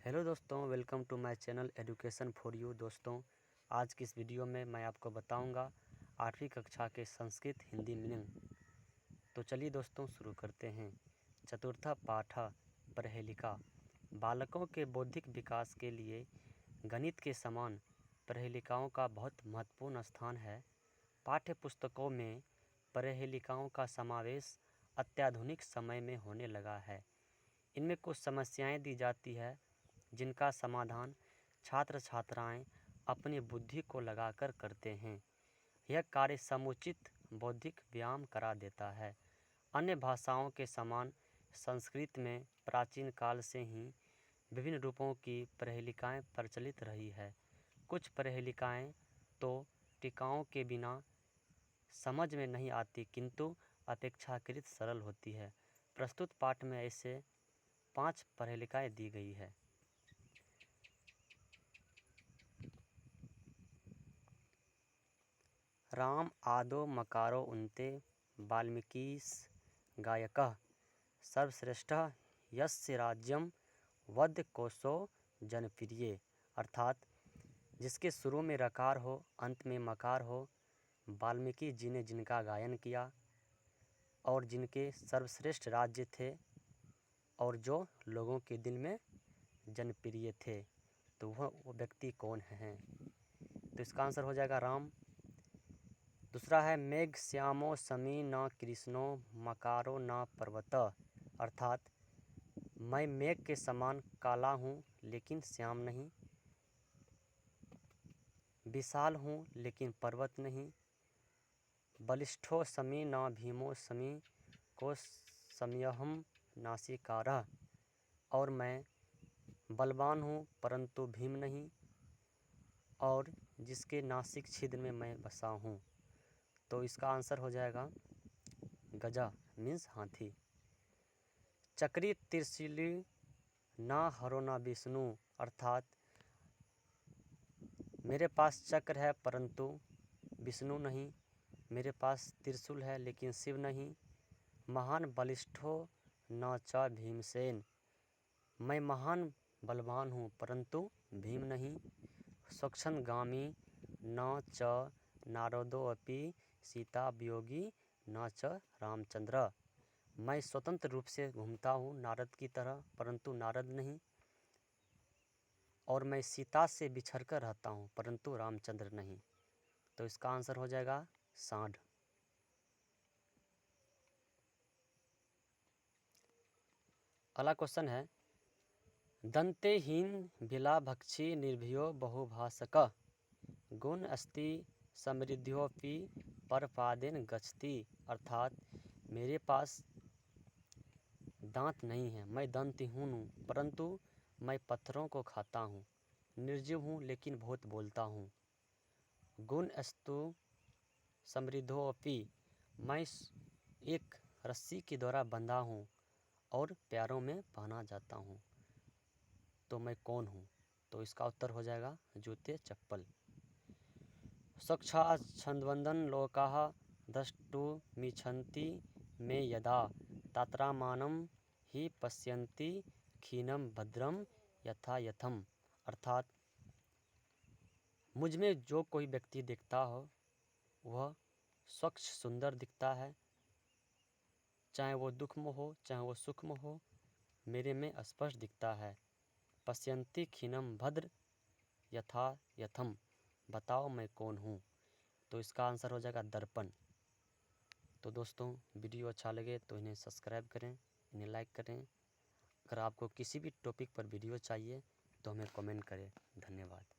Hello दोस्तों, welcome to my channel education for you. दोस्तों, आज की इस वीडियो में मैं आपको बताऊंगा 8वीं कक्षा के संस्कृत हिंदी मीनिंग। तो चलिए दोस्तों शुरू करते हैं। चतुर्थ पाठ प्रहेलिका। बालकों के बौद्धिक विकास के लिए गणित के समान प्रहेलिकाओं का बहुत महत्वपूर्ण स्थान है। पाठ्य पुस्तकों में प्रहेलिकाओं का समावेश अत्याधुनिक समय में होने लगा है। इनमें कुछ समस्याएं दी जाती है जिनका समाधान छात्र छात्राएं अपनी बुद्धि को लगाकर करते हैं। यह कार्य समुचित बौद्धिक व्यायाम करा देता है। अन्य भाषाओं के समान संस्कृत में प्राचीन काल से ही विभिन्न रूपों की प्रहेलिकाएं प्रचलित रही है। कुछ प्रहेलिकाएं तो टीकाओं के बिना समझ में नहीं आती किंतु अपेक्षाकृत सरल होती है। प्रस्तुत पाठ में ऐसे 5 प्रहेलिकाएं दी गई है। राम आदो मकारो उन्ते वाल्मीकिस गायकः सर्वश्रेष्ठः यस्य राज्यम वद्य कोशो जनप्रिय। अर्थात जिसके शुरू में रकार हो, अंत में मकार हो, वाल्मीकि जी ने जिनका गायन किया और जिनके सर्वश्रेष्ठ राज्य थे और जो लोगों के दिल में जनप्रिय थे, तो वो व्यक्ति कौन हैं? तो इसका आंसर हो जाएगा राम। दूसरा है मेघ श्यामो समी न कृष्णो मकारो न पर्वत। अर्थात मैं मेघ के समान काला हूँ लेकिन श्याम नहीं, विशाल हूँ लेकिन पर्वत नहीं, बलिष्ठो समी न भीमो समी को समयहम नासिकारः। और मैं बलवान हूँ परंतु भीम नहीं, और जिसके नासिक छिद्र में मैं बसा हूँ। तो इसका आंसर हो जाएगा गजा मीन्स हाथी। चक्री त्रिशूली ना हरो ना विष्णु। अर्थात मेरे पास चक्र है परंतु विष्णु नहीं, मेरे पास त्रिशूल है लेकिन शिव नहीं। महान बलिष्ठो न च भीमसेन। मैं महान बलवान हूँ परंतु भीम नहीं। स्वच्छंदगामी न च नारदो अपि सीता वियोगी न च रामचंद्र। मैं स्वतंत्र रूप से घूमता हूँ नारद की तरह परंतु नारद नहीं, और मैं सीता से बिछड़कर रहता हूँ परंतु रामचंद्र नहीं। तो इसका आंसर हो जाएगा सांड। अगला क्वेश्चन है दंतेहीन बिला भक्षी निर्भयो बहुभाषक गुण अस्ति समृद्धियोपि परपादेन गच्छति। अर्थात मेरे पास दांत नहीं है, मैं दंतहीन हूँ परंतु मैं पत्थरों को खाता हूँ, निर्जीव हूँ लेकिन बहुत बोलता हूँ। गुण अस्तु समृद्धोपि, मैं एक रस्सी के द्वारा बंधा हूँ और पैरों में पहना जाता हूँ। तो मैं कौन हूँ? तो इसका उत्तर हो जाएगा जूते चप्पल। सक्षाच्छंदवंदन लोकाः द्रष्टुमिच्छन्ति मे यदा तात्रामानं ही पश्यन्ति क्षीणं भद्रं यथा यथम। अर्थात मुझ में जो कोई व्यक्ति दिखता हो वह स्वच्छ सुंदर दिखता है, चाहे वो दुख में हो चाहे वो सुख में हो, मेरे में स्पष्ट दिखता है। पश्यन्ति क्षीणं भद्र यथा यथम, बताओ मैं कौन हूँ? तो इसका आंसर हो जाएगा दर्पण। तो दोस्तों, वीडियो अच्छा लगे तो इन्हें सब्सक्राइब करें, इन्हें लाइक करें। अगर आपको किसी भी टॉपिक पर वीडियो चाहिए तो हमें कमेंट करें। धन्यवाद।